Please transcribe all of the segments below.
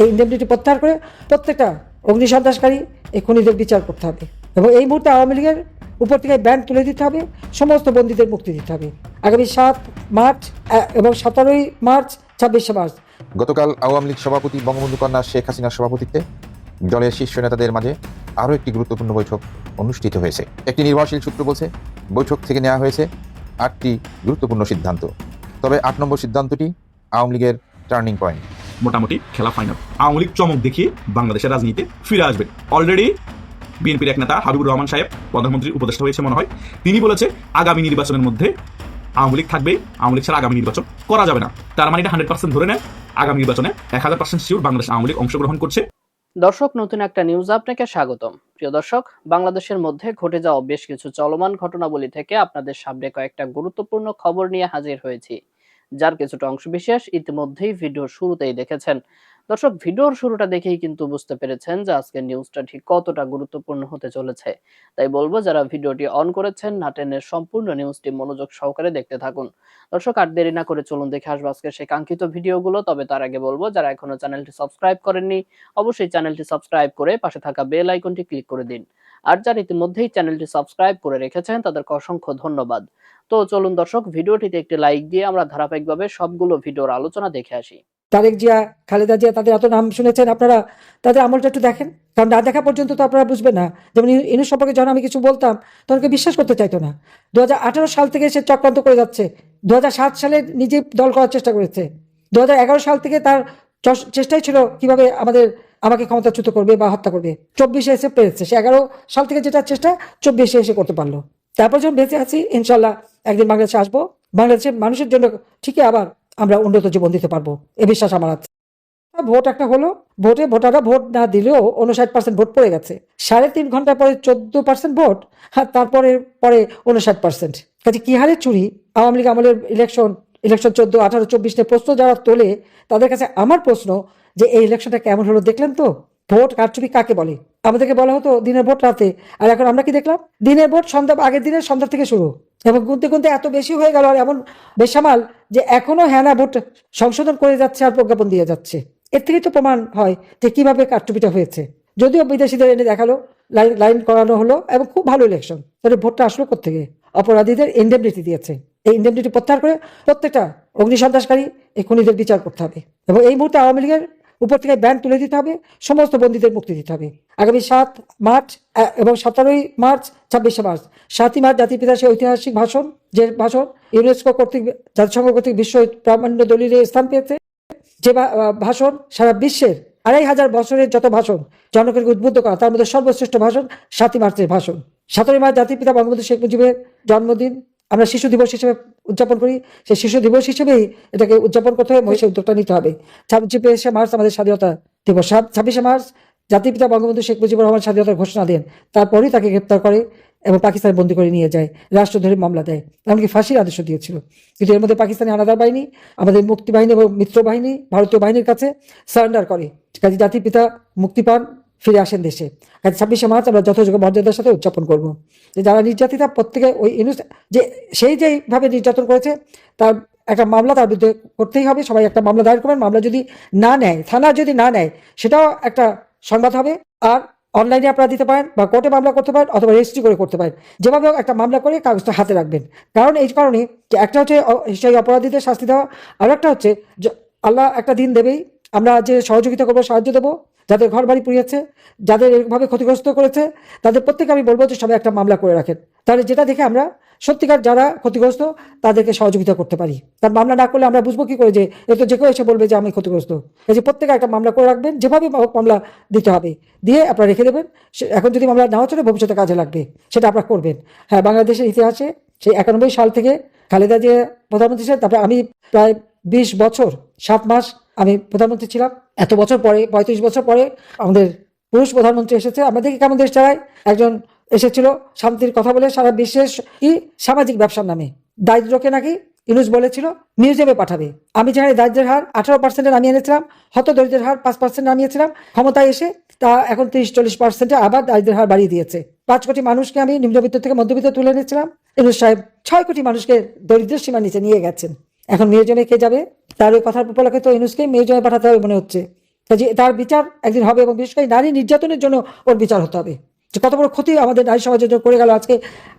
এই ইন্ডেমনিটি প্রত্যাহার করে প্রত্যেকটা অগ্নিসন্ত্রাসকারী এই খুনিদের বিচার করতে হবে এবং এই মুহূর্তে আওয়ামী লীগের উপর থেকে ব্যান তুলে দিতে হবে, সমস্ত বন্দীদের মুক্তি দিতে হবে। আগামী 7 মার্চ এবং 17 মার্চ, 26 মার্চ। গতকাল আওয়ামী লীগ সভাপতি বঙ্গবন্ধু কন্যা শেখ হাসিনার সভাপতিত্বে দলের শীর্ষ নেতাদের মাঝে আরও একটি গুরুত্বপূর্ণ বৈঠক অনুষ্ঠিত হয়েছে। একটি নির্ভরশীল সূত্র বলছে, বৈঠক থেকে নেওয়া হয়েছে 8টি গুরুত্বপূর্ণ সিদ্ধান্ত। তবে 8 নম্বর সিদ্ধান্তটি আওয়ামী লীগের টার্নিং পয়েন্ট। মোটামুটি খেলা ফাইনাল। আওয়ামী লীগ চমক দেখিয়ে বাংলাদেশের রাজনীতিতে ফিরে আসবে। অলরেডি বিএনপির এক নেতা হাবিবুর রহমান সাহেব প্রধানমন্ত্রীর উপদেষ্টা হয়েছে মনে হয়, তিনি বলেছে আগামী নির্বাচনের মধ্যে আওয়ামী লীগ থাকবেই, আওয়ামী লীগ ছাড়া আগামী নির্বাচন করা যাবে না। তার মানে এটা 100% ধরে নেয় আগামী নির্বাচনে 1000% শিওর বাংলাদেশ আওয়ামী লীগ অংশগ্রহণ করছে। দর্শক, নতুন একটা নিউজ আপনাকে স্বাগতম। প্রিয় দর্শক, বাংলাদেশের মধ্যে ঘটে যাওয়া বেশ কিছু চলমান ঘটনাবলী থেকে আপনাদের সামনে কয়েকটা গুরুত্বপূর্ণ খবর নিয়ে হাজির হয়েছি, যার কিছুটা অংশবিশেষ ইতিমধ্যেই ভিডিওর শুরুতেই দেখেছেন। দর্শক, ভিডিওর শুরুটা দেখেই কিন্তু বুঝতে পেরেছেন যে আজকের নিউজটা ঠিক কতটা গুরুত্বপূর্ণ হতে চলেছে। তাই বলবো, যারা ভিডিওটি অন করেছেন না টেনে সম্পূর্ণ নিউজটি মনোযোগ সহকারে দেখতে থাকুন। দর্শক, আর দেরি না করে চলুন দেখে আসবো আজকের সেই কাঙ্ক্ষিত ভিডিওগুলো। তবে তার আগে বলবো, যারা এখনো চ্যানেলটি সাবস্ক্রাইব করেননি অবশ্যই চ্যানেলটি সাবস্ক্রাইব করে পাশে থাকা বেল আইকনটি ক্লিক করে দিন। আর যারা ইতিমধ্যেই চ্যানেলটি সাবস্ক্রাইব করে রেখেছেন তাদেরকে অসংখ্য ধন্যবাদ। তো চলুন দর্শক, ভিডিওটিতে একটি লাইক দিয়ে আমরা ধারাবাহিকভাবে সবগুলো ভিডিওর আলোচনা দেখে আসি। তারেক জিয়া, খালেদা জিয়া, তাদের এত নাম শুনেছেন আপনারা, তাদের আমলটা একটু দেখেন, কারণ না দেখা পর্যন্ত তো আপনারা বুঝবেন না। যেমন ইনুস সম্পর্কে যখন আমি কিছু বলতাম তখন কেউ বিশ্বাস করতে চাইতো না। 2018 সাল থেকে সে চক্রান্ত করে যাচ্ছে। 2007 সালে নিজে দল করার চেষ্টা করেছে। 2011 সাল থেকে তার চেষ্টাই ছিল কিভাবে আমাকে ক্ষমতাচ্যুত করবে বা হত্যা করবে। 24-এ এসে পেরেছে। সে 11 সাল থেকে যেটা চেষ্টা 24-এ এসে করতে পারলো। তারপর যখন বেঁচে আছি, ইনশাল্লাহ একদিন বাংলাদেশে আসবো, বাংলাদেশের মানুষের জন্য ঠিকই আবার আমরা উন্নত জীবন দিতে পারবো, এ বিশ্বাস আমার আছে। ভোট একটা হলো, ভোটে ভোটাররা ভোট না দিলেও 59% ভোট পড়ে গেছে। 3.5 ঘন্টা পরে 14% ভোট, আর তারপরে 59%। কাজে কি হারে চুরি! আওয়ামী লীগ আমলের ইলেকশন 14, 18, 24 নিয়ে প্রশ্ন যারা তোলে তাদের কাছে আমার প্রশ্ন যে এই ইলেকশনটা কেমন হলো দেখলেন তো? ভোট কারচুপি কাকে বলে? আমাদেরকে বলা হতো দিনের ভোট রাতে, আর এখন আমরা কি দেখলাম? দিনের ভোট সন্ধ্যা, আগের দিনের সন্ধ্যা থেকে শুরু, এবং গুনতে গুনতে এত বেশি হয়ে গেল আর এমন বেসামাল যে এখনো হ্যানা ভোট সংশোধন করে যাচ্ছে আর প্রজ্ঞাপন দিয়ে যাচ্ছে। এর থেকেই তো প্রমাণ হয় যে কিভাবে কারচুপিটা হয়েছে। যদিও বিদেশিদের এনে দেখালো, লাইন করানো হলো এবং খুব ভালো ইলেকশন, তাহলে ভোটটা আসলো কোত্থেকে? অপরাধীদের ইন্ডেমনিটি দিয়েছে। এই ইন্ডেমনিটি প্রত্যাহার করে প্রত্যেকটা অগ্নিসন্ত্রাসকারী এই খুনিদের বিচার করতে হবে এবং এই মুহূর্তে আওয়ামী লীগের উপর থেকে ব্যান তুলে দিতে হবে, সমস্ত বন্দীদের মুক্তি দিতে হবে। আগামী 7 মার্চ এবং 17 মার্চ, 26 মার্চ। 7ই মার্চ জাতির পিতার সেই ঐতিহাসিক ভাষণ, যে ভাষণ ইউনেস্কো কর্তৃক, জাতিসংঘ কর্তৃক বিশ্ব প্রামাণ্য দলিলে স্থান পেয়েছে, যে ভাষণ সারা বিশ্বের 2500 বছরের যত ভাষণ জনগণকে উদ্বুদ্ধ করা, তার মধ্যে সর্বশ্রেষ্ঠ ভাষণ 7ই মার্চের ভাষণ। 17 মার্চ জাতির পিতা বঙ্গবন্ধু শেখ মুজিবের জন্মদিন, আমরা শিশু দিবস হিসেবে উদযাপন করি। সেই শিশু দিবস হিসেবেই এটাকে উদযাপন করতে হবে, মহিষের উদ্যোগটা নিতে হবে। 26 মার্চ আমাদের স্বাধীনতা দিবস। 26 মার্চ জাতির পিতা বঙ্গবন্ধু শেখ মুজিবুর রহমান স্বাধীনতার ঘোষণা দেন, তারপরেই তাকে গ্রেপ্তার করে এবং পাকিস্তানে বন্দী করে নিয়ে যায়, রাষ্ট্রদ্রোহী মামলা দেয়, এমনকি ফাঁসির আদেশ দিয়েছিল। কিন্তু এর মধ্যে পাকিস্তানি আলাদা বাহিনী আমাদের মুক্তি বাহিনী এবং মিত্র বাহিনী ভারতীয় বাহিনীর কাছে সারেন্ডার করে। কাজে জাতির পিতা মুক্তি পান, ফিরে আসেন দেশে। কাজে 26 মার্চ আমরা যথাযোগ্য মর্যাদার সাথে উদযাপন করবো। যে যারা নির্যাতিতা প্রত্যেকে ওই যে সেই যেভাবে নির্যাতন করেছে তার একটা মামলা তার বিরুদ্ধে করতেই হবে। সবাই একটা মামলা দায়ের করবেন। মামলা যদি না নেয়, থানা যদি না নেয়, সেটাও একটা সংবাদ হবে। আর অনলাইনে আপনারা দিতে পারেন বা কোর্টে মামলা করতে পারেন অথবা রেজিস্ট্রি করে করতে পারেন। যেভাবে একটা মামলা করে কাগজটা হাতে রাখবেন। কারণ এই কারণে যে একটা হচ্ছে সেই অপরাধীদের শাস্তি দেওয়া, আর একটা হচ্ছে আল্লাহ একটা দিন দেবেই, আমরা যে সহযোগিতা করবো, সাহায্য দেবো, যাদের ঘর বাড়ি পুড়িয়েছে, যাদের এরকমভাবে ক্ষতিগ্রস্ত করেছে, তাদের প্রত্যেকে আমি বলবো যে সবাই একটা মামলা করে রাখেন। তাহলে যেটা দেখে আমরা সত্যিকার যারা ক্ষতিগ্রস্ত তাদেরকে সহযোগিতা করতে পারি। তার মামলা না করলে আমরা বুঝবো কি করে যে এ তো যে কেউ এসে বলবে যে আমি ক্ষতিগ্রস্ত। এই যে প্রত্যেকে একটা মামলা করে রাখবেন, যেভাবে মামলা দিতে হবে দিয়ে আপনারা রেখে দেবেন। এখন যদি মামলা নাও চলে, ভবিষ্যতে কাজে লাগবে, সেটা আপনারা করবেন। হ্যাঁ, বাংলাদেশের ইতিহাসে সেই 91 সাল থেকে খালেদা যে প্রধানমন্ত্রী ছিলেন, তারপরে আমি প্রায় 20 বছর 7 মাস আমি প্রধানমন্ত্রী ছিলাম। এত বছর পরে, 35 বছর পরে আমাদের পুরুষ প্রধানমন্ত্রী এসেছে। আমাদেরকে কেমন দেশ চালায়? একজন এসেছিল শান্তির কথা বলে সারা বিশ্বের সামাজিক ব্যবসার নামে, দারিদ্রকে নাকি ইউনুস বলেছিল মিউজিয়ামে পাঠাবে। আমি যেখানে দারিদ্রের হার 18% নামিয়ে এনেছিলাম, হত দরিদ্রের হার 5% নামিয়েছিলাম, ক্ষমতায় এসে তা এখন 30-40% আবার দারিদ্রের হার বাড়িয়ে দিয়েছে। 5 কোটি মানুষকে আমি নিম্নবিত্ত থেকে মধ্যবিত্ত তুলে এনেছিলাম। ইউনুস সাহেব 6 কোটি মানুষকে দরিদ্রের সীমা নিচে নিয়ে গেছেন। এখন মিউজিয়ামে কে যাবে? তার ওই কথার উপলক্ষে তো ইউনুসকে মিউজিয়ামে পাঠাতে হবে মনে হচ্ছে। কাজে তার বিচার একদিন হবে, এবং বিশেষ করে নারী নির্যাতনের জন্য ওর বিচার হতে হবে। যে কত বড় ক্ষতি আমাদের নারী সমাজের জন্য করে গেল। আজকে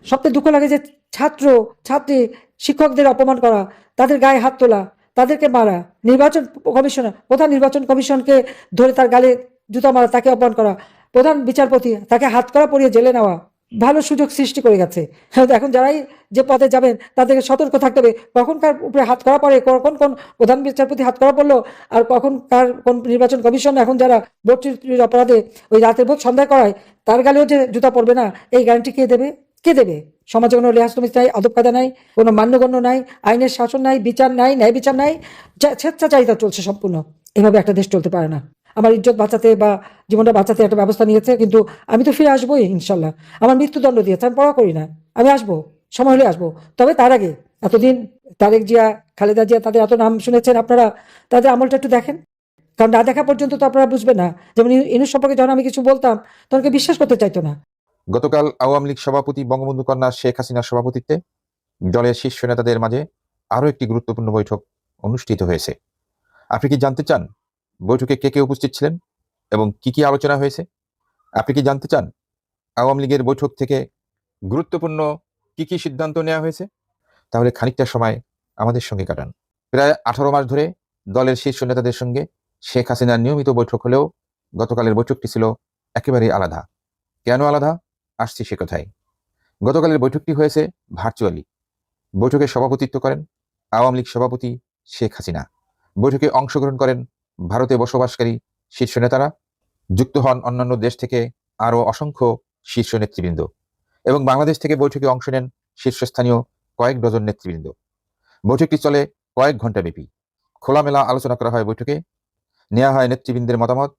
সবচেয়ে দুঃখ লাগে যে ছাত্র ছাত্রী শিক্ষকদের অপমান করা, তাদের গায়ে হাত তোলা, তাদেরকে মারা, প্রধান নির্বাচন কমিশনকে ধরে তার গালে জুতা মারা, তাকে অপমান করা, প্রধান বিচারপতি তাকে হাত করা পরিয়ে জেলে নেওয়া, ভালো সুযোগ সৃষ্টি করে গেছে। এখন যারাই যে পদে যাবেন তাদেরকে সতর্ক থাকতে হবে, কখন কার উপরে হাত করা পড়ে, কখন কোন প্রধান বিচারপতি হাত করা পড়লো, আর কখন কার কোন নির্বাচন কমিশন এখন যারা ভোট চুরির অপরাধে ওই রাতের ভোট সন্ধ্যা করায় তার গালেও যে জুতা পড়বে না, এই গ্যারান্টি কে দেবে? কে দেবে? সমাজে কোনো রেহাজ তমিজ নাই, আদব কায়দা নাই, কোনো মান্যগণ্য নাই, আইনের শাসন নাই, বিচার নাই, ন্যায় বিচার নাই, স্বেচ্ছাচারিতা চলছে সম্পূর্ণ। এভাবে একটা দেশ চলতে পারে না। আমার ইজ্জত বাঁচাতে বা জীবনটা বাঁচাতে একটা ব্যবস্থা নিয়েছে, কিন্তু আমি তো ফিরে আসবোই ইনশাল্লাহ। আমার মৃত্যুদণ্ড দিয়েছে, আমি পড়া করি না, আমি আসবো, সময় হলে আসবো। তবে তার আগে এতদিন তারেক জিয়া, খালেদা জিয়া, তাদের এত নাম শুনেছেন আপনারা, তাদের আমলটা একটু দেখেন। কারণ না দেখা পর্যন্ত তো আপনারা বুঝবেন না। যেমন ইউনূস সম্পর্কে যখন আমি কিছু বলতাম তখন কেউ বিশ্বাস করতে চাইতো না। গতকাল আওয়ামী লীগ সভাপতি বঙ্গবন্ধু কন্যা শেখ হাসিনার সভাপতিত্বে দলের শীর্ষ নেতাদের মাঝে আরও একটি গুরুত্বপূর্ণ বৈঠক অনুষ্ঠিত হয়েছে। আপনি কি জানতে চান বৈঠকে কে কে উপস্থিত ছিলেন এবং কি কি আলোচনা হয়েছে? আপনি কি জানতে চান আওয়ামী লীগের বৈঠক থেকে গুরুত্বপূর্ণ কি কি সিদ্ধান্ত নেওয়া হয়েছে? তাহলে খানিকটা সময় আমাদের সঙ্গে কাটান। প্রায় 18 মাস ধরে দলের শীর্ষ নেতাদের সঙ্গে শেখ হাসিনার নিয়মিত বৈঠক হলেও গতকালের বৈঠকটি ছিল একেবারেই আলাদা। কেন আলাদা? আসছি সে কথায়। গতকালের বৈঠকটি হয়েছে ভার্চুয়ালি। বৈঠকে সভাপতিত্ব করেন আওয়ামী লীগ সভাপতি শেখ হাসিনা। বৈঠকে অংশগ্রহণ করেন ভারতে বসবাসকারী শীর্ষ নেতারা, যুক্ত হন অন্যান্য দেশ থেকে আরও অসংখ্য শীর্ষ নেতৃবৃন্দ, এবং বাংলাদেশ থেকে বৈঠকে অংশ নেন শীর্ষস্থানীয় কয়েক ডজন নেতৃবৃন্দ। বৈঠকটি চলে কয়েক ঘন্টা ব্যাপী। খোলামেলা আলোচনা করা হয় বৈঠকে, নেওয়া হয় নেতৃবৃন্দের মতামত,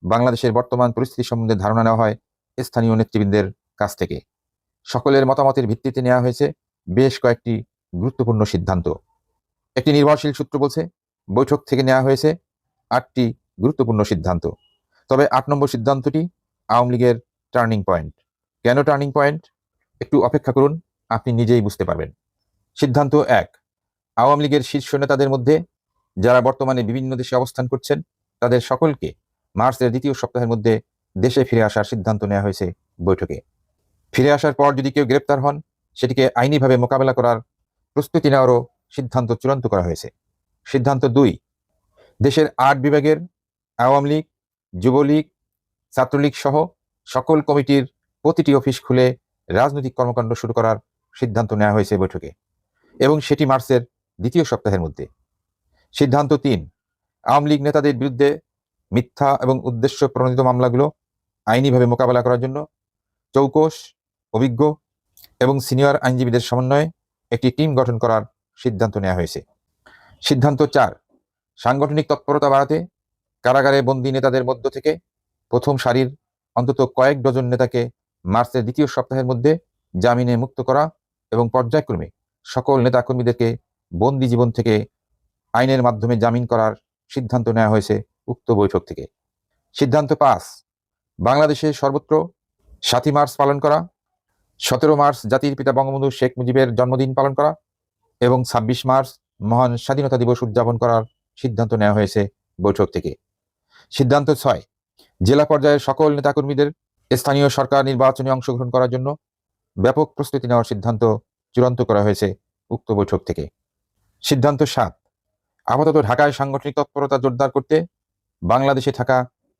বাংলাদেশের বর্তমান পরিস্থিতি সম্বন্ধে ধারণা নেওয়া হয় স্থানীয় নেতৃবৃন্দের কাছ থেকে। সকলের মতামতের ভিত্তিতে নেওয়া হয়েছে বেশ কয়েকটি গুরুত্বপূর্ণ সিদ্ধান্ত। একটি নির্ভরশীল সূত্র বলছে বৈঠক থেকে নেওয়া হয়েছে 8টি গুরুত্বপূর্ণ সিদ্ধান্ত। তবে 8 নম্বর সিদ্ধান্তটি আওয়ামী লীগের টার্নিং পয়েন্ট। কেন টার্নিং পয়েন্ট? একটু অপেক্ষা করুন, আপনি নিজেই বুঝতে পারবেন। সিদ্ধান্ত 1, আওয়ামী লীগের শীর্ষ নেতাদের মধ্যে যারা বর্তমানে বিভিন্ন দেশে অবস্থান করছেন তাদের সকলকে মার্চের দ্বিতীয় সপ্তাহের মধ্যে দেশে ফিরে আসার সিদ্ধান্ত নেওয়া হয়েছে বৈঠকে। ফিরে আসার পর যদি কেউ গ্রেপ্তার হন সেটিকে আইনিভাবে মোকাবেলা করার প্রস্তুতি নেওয়ারও সিদ্ধান্ত চূড়ান্ত করা হয়েছে। সিদ্ধান্ত 2, দেশের 8 বিভাগের আওয়ামী লীগ, যুবলীগ, ছাত্রলীগ সহ সকল কমিটির প্রতিটি অফিস খুলে রাজনৈতিক কর্মকাণ্ড শুরু করার সিদ্ধান্ত নেওয়া হয়েছে বৈঠকে, এবং সেটি মার্চের দ্বিতীয় সপ্তাহের মধ্যে। সিদ্ধান্ত 3, আওয়ামী লীগ নেতাদের বিরুদ্ধে মিথ্যা এবং উদ্দেশ্য প্রণোদিত মামলাগুলো আইনিভাবে মোকাবেলা করার জন্য চৌকস, অভিজ্ঞ এবং সিনিয়র আইনজীবীদের সমন্বয়ে একটি টিম গঠন করার সিদ্ধান্ত নেওয়া হয়েছে। সিদ্ধান্ত 4, সাংগঠনিক তৎপরতা বাড়াতে কারাগারে বন্দী নেতাদের মধ্য থেকে প্রথম সারির অন্তত কয়েক ডজন নেতাকে মার্চের দ্বিতীয় সপ্তাহের মধ্যে জামিনে মুক্ত করা এবং পর্যায়ক্রমে সকল নেতাকর্মীদেরকে বন্দী জীবন থেকে আইনের মাধ্যমে জামিন করার সিদ্ধান্ত নেওয়া হয়েছে উক্ত বৈঠক থেকে। সিদ্ধান্ত 5, বাংলাদেশে সর্বত্র 7ই মার্চ পালন করা, 17 মার্চ জাতির পিতা বঙ্গবন্ধু শেখ মুজিবের জন্মদিন পালন করা এবং 26 মার্চ মহান স্বাধীনতা দিবস উদযাপন করার সিদ্ধান্ত নেওয়া হয়েছে বৈঠক থেকে। সিদ্ধান্ত 6, জেলা পর্যায়ের সকল নেতাকর্মীদের স্থানীয় সরকার নির্বাচনে অংশগ্রহণ করার জন্য ব্যাপক প্রস্তুতি নেওয়ার সিদ্ধান্ত চূড়ান্ত করা হয়েছে উক্ত বৈঠক থেকে। সিদ্ধান্ত 7, আপাতত ঢাকায় সাংগঠনিক তৎপরতা জোরদার করতে বাংলাদেশে থাকা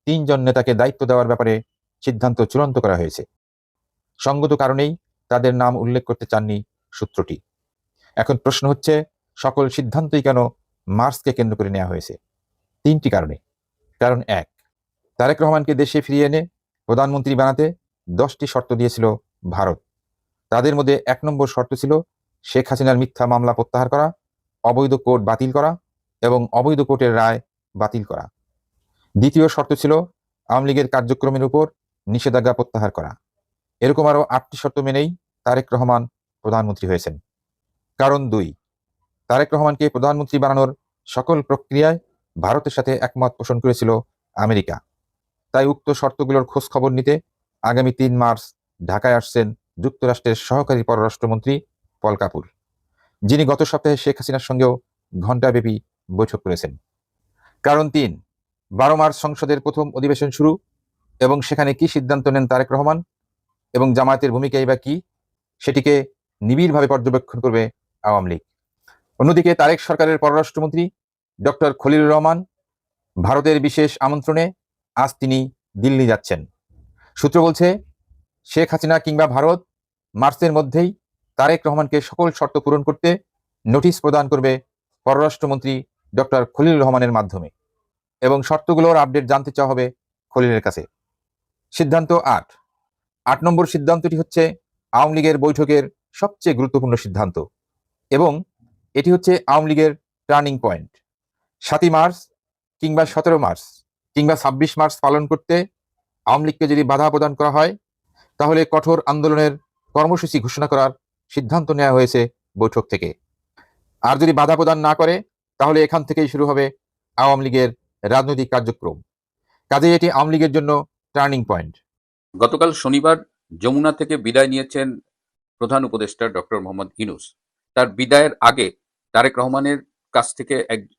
3 জন নেতাকে দায়িত্ব দেওয়ার ব্যাপারে সিদ্ধান্ত চূড়ান্ত করা হয়েছে। সঙ্গত কারণেই তাদের নাম উল্লেখ করতে চাননি সূত্রটি। এখন প্রশ্ন হচ্ছে, সকল সিদ্ধান্তই কেন মার্চকে কেন্দ্র করে নেওয়া হয়েছে? 3টি কারণে। কারণ 1, তারেক রহমানকে দেশে ফিরিয়ে এনে প্রধানমন্ত্রী বানাতে 10টি শর্ত দিয়েছিল ভারত। তাদের মধ্যে 1 নম্বর শর্ত ছিল শেখ হাসিনার মিথ্যা মামলা প্রত্যাহার করা, অবৈধ কোর্ট বাতিল করা এবং অবৈধ কোর্টের রায় বাতিল করা। দ্বিতীয় শর্ত ছিল আওয়ামী লীগের কার্যক্রমের উপর নিষেধাজ্ঞা প্রত্যাহার করা। এরকম আরও 8টি শর্ত মেনেই তারেক রহমান প্রধানমন্ত্রী হয়েছেন। কারণ 2, তারেক রহমানকে প্রধানমন্ত্রী বানানোর সকল প্রক্রিয়ায় ভারতের সাথে একমত পোষণ করেছিল আমেরিকা। তাই উক্ত শর্তগুলোর খোঁজ খবর নিতে আগামী 3 মার্চ ঢাকায় আসছেন যুক্তরাষ্ট্রের সহকারী পররাষ্ট্রমন্ত্রী পল কাপুর, যিনি গত সপ্তাহে শেখ হাসিনার সঙ্গেও ঘণ্টাব্যাপী বৈঠক করেছেন। কারণ 3, 12 মার্চ সংসদের প্রথম অধিবেশন শুরু এবং সেখানে কি সিদ্ধান্ত নেন তারেক রহমান এবং জামায়াতের ভূমিকাই বা কি, সেটিকে নিবিড়ভাবে পর্যবেক্ষণ করবে আওয়ামী লীগ। অন্যদিকে তারেক সরকারের পররাষ্ট্রমন্ত্রী ডক্টর খলিলুর রহমান ভারতের বিশেষ আমন্ত্রণে আজ তিনি দিল্লি যাচ্ছেন। সূত্র বলছে, শেখ হাসিনা কিংবা ভারত মার্চের মধ্যেই তারেক রহমানকে সকল শর্ত পূরণ করতে নোটিশ প্রদান করবে পররাষ্ট্রমন্ত্রী ডক্টর খলিলুর রহমানের মাধ্যমে এবং শর্তগুলোর আপডেট জানতে চাওয়া হবে খলিলের কাছে। সিদ্ধান্ত 8 নম্বর সিদ্ধান্তটি হচ্ছে আওয়ামী লীগের বৈঠকের সবচেয়ে গুরুত্বপূর্ণ সিদ্ধান্ত এবং এটি হচ্ছে আওয়ামী লীগের টার্নিং পয়েন্ট। 7 মার্চ কিংবা 17 মার্চ কিংবা 26 মার্চ পালন করতে আওয়ামী লীগকে যদি বাধা প্রদান করা হয় তাহলে কঠোর আন্দোলনের কর্মসূচি ঘোষণা করার সিদ্ধান্ত নেওয়া হয়েছে বৈঠক থেকে। আর যদি বাধা প্রদান না করে তাহলে এখান থেকেই শুরু হবে আওয়ামী লীগের রাজনৈতিক কার্যক্রম। কাজেই এটি আওয়ামী লীগের জন্য টার্নিং পয়েন্ট। গতকাল শনিবার যমুনা থেকে বিদায় নিয়েছেন প্রধান উপদেষ্টা ডক্টর মোহাম্মদ ইউনূস। তার বিদায়ের আগে তারেক রহমানের কাছ থেকে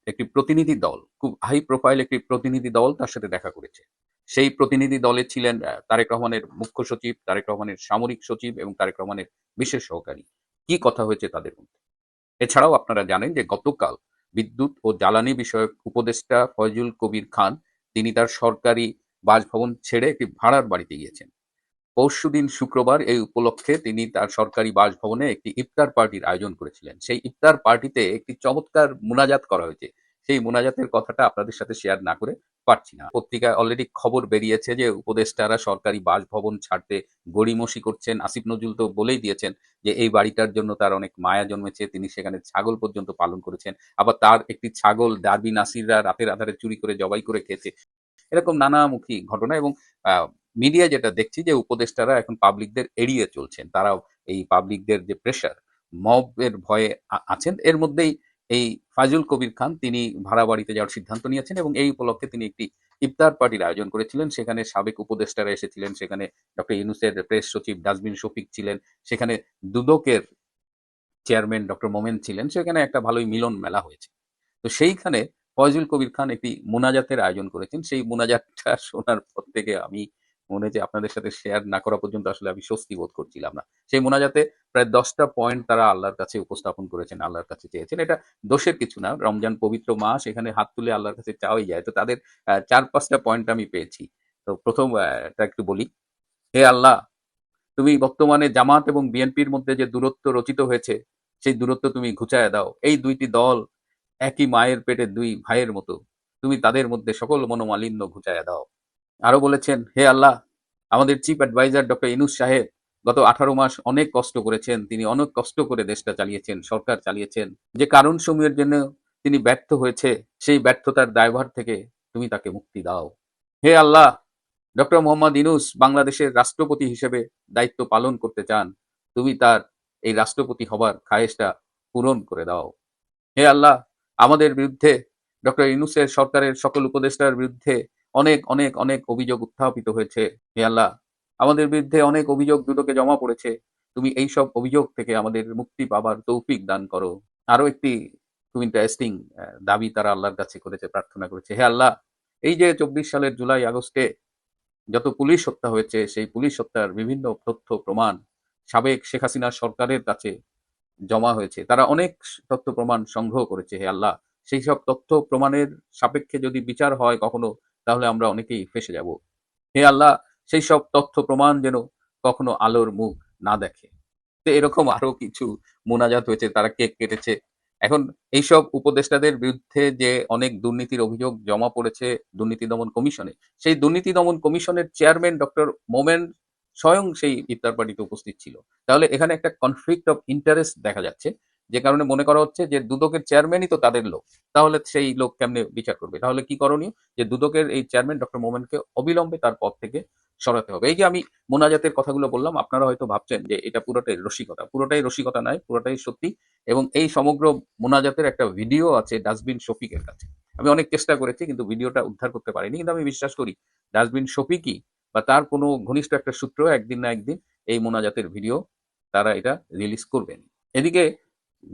একটি প্রতিনিধি দল, খুব হাই প্রোফাইল একটি প্রতিনিধি দল তার সাথে দেখা করেছে। সেই প্রতিনিধি দলে ছিলেন তারেক রহমানের মুখ্য সচিব, তারেক রহমানের সামরিক সচিব এবং তারেক রহমানের বিশেষ সহকারী। কি কথা হয়েছে তাদের মধ্যে? এছাড়াও আপনারা জানেন যে গতকাল বিদ্যুৎ ও জ্বালানি বিষয়ক উপদেষ্টা ফয়জুল কবির খান তিনি তার সরকারি বাসভবন ছেড়ে একটি ভাড়ার বাড়িতে গিয়েছেন। পরশুদিন শুক্রবার এই উপলক্ষে তিনি তার সরকারি বাসভবনে একটি ইফতার পার্টির আয়োজন করেছিলেন। সেই ইফতার পার্টিতে একটি চমৎকার মুনাজাত করা হয়েছে। সেই মুনাজাতের কথাটা আপনাদের সাথে শেয়ার না করে পারছি না। পত্রিকায় অলরেডি খবর বেরিয়েছে যে উপদেষ্টারা সরকারি বাসভবন ছাড়তে গড়িমসি করছেন। আসিফ নজরুল তো বলেই দিয়েছেন যে এই বাড়িটার জন্য তার অনেক মায়া জন্মেছে, তিনি সেখানে ছাগল পর্যন্ত পালন করেছেন। আবার তার একটি ছাগল ডার্বি নাসিররা রাতের আধারে চুরি করে জবাই করে খেয়েছে। এরকম নানামুখী ঘটনা এবং মিডিয়া যেটা দেখছি যে উপদেষ্টারা এখন পাবলিকদের এড়িয়ে চলছেন। তারাও এই পাবলিকদের যে প্রেশার, মবের ভয়ে আছেন। এর মধ্যেই এই ফায়জুল কবির খান তিনি ভাড়া বাড়িতে যাওয়ার সিদ্ধান্ত নিয়েছেন এবং এই উপলক্ষে তিনি একটি ইফতার পার্টির আয়োজন করেছিলেন। সেখানে সাবেক উপদেষ্টারা এসেছিলেন, সেখানে ডক্টর ইউনূসের প্রেস সচিব ডাস্টবিন শফিক ছিলেন, সেখানে দুদকের চেয়ারম্যান ডক্টর মোমেন ছিলেন। সেখানে একটা ভালোই মিলন মেলা হয়েছে। তো সেইখানে ফয়জুল কবির খান একটি মোনাজাতের আয়োজন করেছেন। সেই মোনাজাতটা শোনার পর থেকে আমি মনে হয় যে আপনাদের সাথে শেয়ার না করা পর্যন্ত আসলে আমি স্বস্তি বোধ করছিলাম না। সেই মোনাজাতে প্রায় 10টা পয়েন্ট তারা আল্লাহর কাছে উপস্থাপন করেছেন, আল্লাহর কাছে চেয়েছেন। এটা দোষের কিছু না। রমজান পবিত্র মাস, এখানে হাত তুলে আল্লাহর কাছে চাওয়াই যায়। তো তাদের 4-5টা পয়েন্ট আমি পেয়েছি। তো প্রথম টা একটু বলি। হে আল্লাহ, তুমি বর্তমানে জামাত এবং বিএনপির মধ্যে যে দূরত্ব রচিত হয়েছে সেই দূরত্ব তুমি ঘুচায় দাও। এই দুইটি দল একই মায়ের পেটে দুই ভাইয়ের মতো, তুমি তাদের মধ্যে সকল মনোমালিন্য ঘুচাইয়া দাও। আরো বলেছেন, হে আল্লাহ, আমাদের চিফ অ্যাডভাইজার ডক্টর ইউনূস সাহেব গত 18 মাস অনেক কষ্ট করেছেন। তিনি অনেক কষ্ট করে দেশটা চালিয়েছেন, সরকার চালিয়েছেন। যে কারণসমূহের জন্য তিনি ব্যর্থ হয়েছে, সেই ব্যর্থতার দায়ভার থেকে তুমি তাকে মুক্তি দাও। হে আল্লাহ, ডক্টর মোহাম্মদ ইউনূস বাংলাদেশের রাষ্ট্রপতি হিসেবে দায়িত্ব পালন করতে চান, তুমি তার এই রাষ্ট্রপতি হবার খায়েশটা পূরণ করে দাও। হে আল্লাহ, আমাদের বিরুদ্ধে ডক্টর ইউনূসের সরকারের সকল উপদেষ্টার বিরুদ্ধে অনেক অনেক অনেক অভিযোগ উত্থাপিত হয়েছে। হে আল্লাহ, আমাদের বিরুদ্ধে অনেক অভিযোগ দুদকে জমা পড়েছে, তুমি এই সব অভিযোগ থেকে আমাদের মুক্তি পাবার তৌফিক দান করো। আরো একটি খুব ইন্টারেস্টিং দাবি তারা আল্লাহর কাছে করেছে, প্রার্থনা করেছে। হে আল্লাহ, এই যে 24 সালের জুলাই আগস্টে যত পুলিশ হত্যা হয়েছে সেই পুলিশ হত্যার বিভিন্ন তথ্য প্রমাণ সাবেক শেখ হাসিনা সরকারের কাছে জমা হয়েছে। তারা অনেক তথ্য প্রমাণ সংগ্রহ করেছে। হে আল্লাহ, সেই সব তথ্য প্রমাণের সাপেক্ষে যদি বিচার হয় কখনো, তাহলে আমরা অনেকেই ফেঁসে যাব। হে আল্লাহ, সেই সব তথ্য প্রমাণ যেন কখনো আলোর মুখ না দেখে। তো এরকম আরো কিছু মোনাজাত হয়েছে, তারা কেক কেটেছে। এখন এইসব উপদেষ্টাদের বিরুদ্ধে যে অনেক দুর্নীতির অভিযোগ জমা পড়েছে দুর্নীতি দমন কমিশনে, সেই দুর্নীতি দমন কমিশনের চেয়ারম্যান ডক্টর মোমেন স্বয়ং সেই ইফতার পার্টিতে উপস্থিত ছিল। তাহলে এখানে একটা কনফ্লিক্ট অফ ইন্টারেস্ট দেখা যাচ্ছে, যে কারণে মনে করা হচ্ছে যে দুদকের চেয়ারম্যানই তো তাদের লোক, তাহলে সেই লোক কেমনে বিচার করবে? তাহলে কি করণীয়? যে দুদকের এই চেয়ারম্যান ডক্টর মোমেনকে অবিলম্বে তার পদ থেকে সরাতে হবে। এই যে আমি মোনাজাতের কথাগুলো বললাম, আপনারা হয়তো ভাবছেন যে এটা পুরোটাই রসিকতা। পুরোটাই রসিকতা নয়, পুরোটাই সত্যি। এবং এই সমগ্র মোনাজাতের একটা ভিডিও আছে ডাস্টবিন শফিকের কাছে। আমি অনেক চেষ্টা করেছি কিন্তু ভিডিওটা উদ্ধার করতে পারিনি। কিন্তু আমি বিশ্বাস করি ডাস্টবিন শফিকই বা তার কোনো ঘনিষ্ঠ একটা সূত্র একদিন না একদিন এই মোনাজাতের ভিডিও তারা এটা রিলিজ করবেন। এদিকে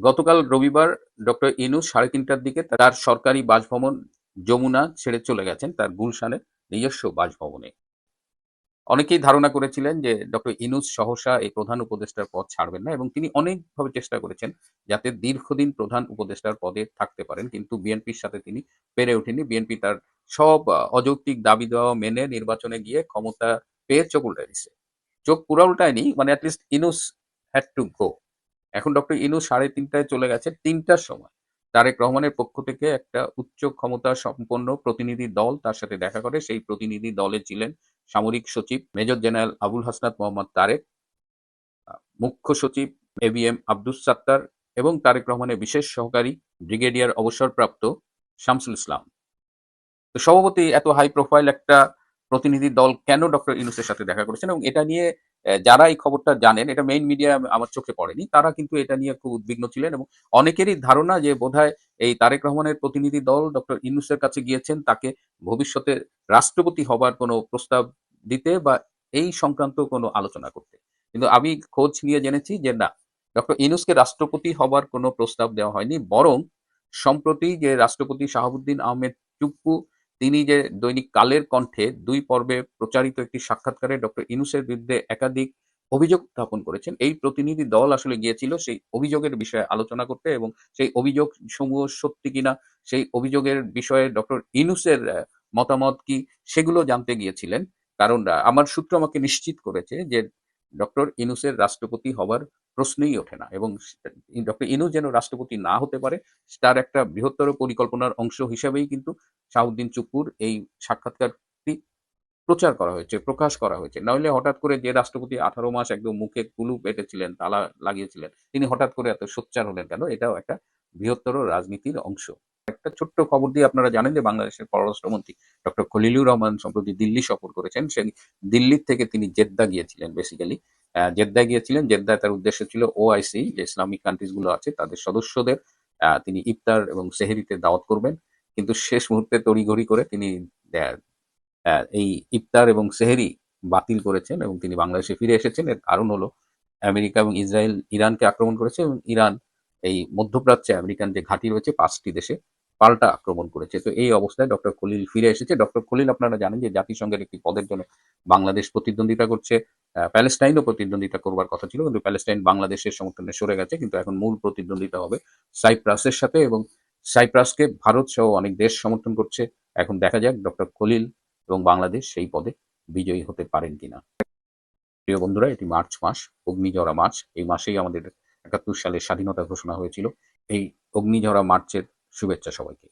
গতকাল রবিবার ডক্টর ইউনূস 3:30টার দিকে তার সরকারি বাসভবন যমুনা ছেড়ে চলে গেছেন তার গুলশানের নিজস্ব বাসভবনে। অনেকেই ধারণা করেছিলেন যে ডক্টর ইউনূস সহসা এই প্রধান উপদেষ্টার পদ ছাড়বেন না এবং তিনি অনেকভাবে চেষ্টা করেছেন যাতে দীর্ঘদিন প্রধান উপদেষ্টার পদে থাকতে পারেন। কিন্তু বিএনপির সাথে তিনি পেরে ওঠেননি। বিএনপি তার সব অযৌক্তিক দাবি-দাওয়া মেনে নির্বাচনে গিয়ে ক্ষমতা পেয়ে চোখ উল্টায় দিছে। চোখ পুরা উল্টায়নি, মানে at least Yunus had to go. এখন ডক্টর ইউনূস 3:30টায় চলে গেছে। ৩টার সময় তারেক রহমানের পক্ষ থেকে একটা উচ্চ ক্ষমতা সম্পন্ন প্রতিনিধি দল তার সাথে দেখা করে। সেই প্রতিনিধি দলে ছিলেন সামরিক সচিব মেজর জেনারেল আবুল হাসনাত মোহাম্মদ তারেক, মুখ্য সচিব এবিএম আব্দুস সাত্তার এবং তারেক রহমানের বিশেষ সহকারী ব্রিগেডিয়ার অবসরপ্রাপ্ত শামসুল ইসলাম। তো সভাপতি এত হাই প্রোফাইল একটা প্রতিনিধি দল কেন ডক্টর ইউনূসের সাথে দেখা করেছেন এবং এটা নিয়ে যারা এই খবরটা জানেন, এটা মেইন মিডিয়া আমার চোখে পড়েনি, তারা কিন্তু এটা নিয়ে খুব উদ্বিগ্ন ছিলেন এবং অনেকেরই ধারণা যে বোধহয় এই তারেক রহমানের প্রতিনিধি দল ডক্টর ইউনূসের কাছে গিয়েছেন তাকে ভবিষ্যতে রাষ্ট্রপতি হবার কোনো প্রস্তাব দিতে বা এই সংক্রান্ত কোনো আলোচনা করতে। কিন্তু আমি খোঁজ নিয়ে জেনেছি যে না, ডক্টর ইউনূসকে রাষ্ট্রপতি হবার কোনো প্রস্তাব দেওয়া হয়নি, বরং সম্প্রতি যে রাষ্ট্রপতি শাহাবুদ্দিন আহমেদ টুপ্পু তিনি যে দৈনিক কালের কণ্ঠে ২ পর্বে প্রচারিত একটি সাক্ষাৎকারে ডক্টর ইউনূসের বিরুদ্ধে একাধিক অভিযোগ উত্থাপন করেছেন। এই প্রতিনিধি দল আসলে গিয়েছিল সেই অভিযোগের বিষয়ে আলোচনা করতে এবং সেই অভিযোগ সমূহ সত্যি কিনা, সেই অভিযোগের বিষয়ে ডক্টর ইউনূসের মতামত কি, সেগুলো জানতে গিয়েছিলেন। কারণ আমার সূত্র আমাকে নিশ্চিত করেছে যে ডক্টর ইউনূসের রাষ্ট্রপতি হবার প্রশ্নই ওঠে না এবং ডক্টর ইউনূস যেন রাষ্ট্রপতি না হতে পারে তার একটা বৃহত্তর পরিকল্পনার অংশ হিসেবেই কিন্তু শাহাবুদ্দিন চুপ্পুর এই সাক্ষাৎকারটি প্রচার করা হয়েছে, প্রকাশ করা হয়েছে। নইলে হঠাৎ করে যে রাষ্ট্রপতি 18 মাস একদম মুখে কুলুপ এঁটেছিলেন, তালা লাগিয়েছিলেন, তিনি হঠাৎ করে এত সোচ্চার হলেন কেন? এটাও একটা বৃহত্তর রাজনীতির অংশ। একটা ছোট্ট খবর দিয়ে আপনারা জানেন যে বাংলাদেশের পররাষ্ট্রমন্ত্রী ডক্টর খলিলুর রহমান সম্প্রতি দিল্লি সফর করেছেন। সেই দিল্লির থেকে তিনি জেদ্দা গিয়েছিলেন বেসিক্যালি। জেদ্দায় গিয়েছিলেন। জেদ্দায় তার উদ্দেশ্য ছিল ওআইসি যে ইসলামিক কান্ট্রিজ গুলো আছে তাদের সদস্যদের তিনি ইফতার এবং সেহরিতে দাওয়াত করবেন। কিন্তু শেষ মুহূর্তে তড়িঘড়ি করে তিনি আ এই ইফতার এবং সেহরি বাতিল করেছেন এবং তিনি বাংলাদেশে ফিরে এসেছেন। এর কারণ হলো আমেরিকা এবং ইসরায়েল ইরানকে আক্রমণ করেছে এবং ইরান এই মধ্যপ্রাচ্যে আমেরিকান যে ঘাঁটি রয়েছে ৫টি দেশে পাল্টা আক্রমণ করেছে। তো এই অবস্থায় ডক্টর খলিল ফিরে এসেছে। ডক্টর খলিল আপনারা জানেন যে জাতিসংঘের একটি পদের জন্য বাংলাদেশ প্রতিদ্বন্দ্বিতা করছে। প্যালেস্টাইনও প্রতিদ্বন্দ্বিতা করবার কথা ছিল, কিন্তু প্যালেস্টাইন বাংলাদেশের সমর্থনে সরে গেছে। কিন্তু এখন মূল প্রতিদ্বন্দ্বিতা হবে সাইপ্রাসের সাথে এবং সাইপ্রাসকে ভারত সহ অনেক দেশ সমর্থন করছে। এখন দেখা যাক ডক্টর খলিল এবং বাংলাদেশ সেই পদে বিজয়ী হতে পারেন কিনা। প্রিয় বন্ধুরা, এটি মার্চ মাস, অগ্নিঝরা মার্চ। এই মাসেই আমাদের ৭১ সালের স্বাধীনতা ঘোষণা হয়েছিল। এই অগ্নিঝরা মার্চের শুভেচ্ছা সবাইকে।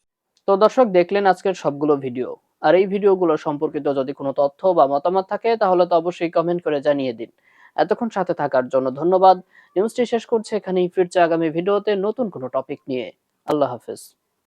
তো দর্শক, দেখলেন আজকের সবগুলো ভিডিও। আর এই ভিডিওগুলো সম্পর্কিত যদি কোনো তথ্য বা মতামত থাকে তাহলে তো অবশ্যই কমেন্ট করে জানিয়ে দিন। এতক্ষণ সাথে থাকার জন্য ধন্যবাদ। নিউজটি শেষ করছে এখানেই, ফিরছে আগামী ভিডিওতে নতুন কোনো টপিক নিয়ে। আল্লাহ হাফেজ।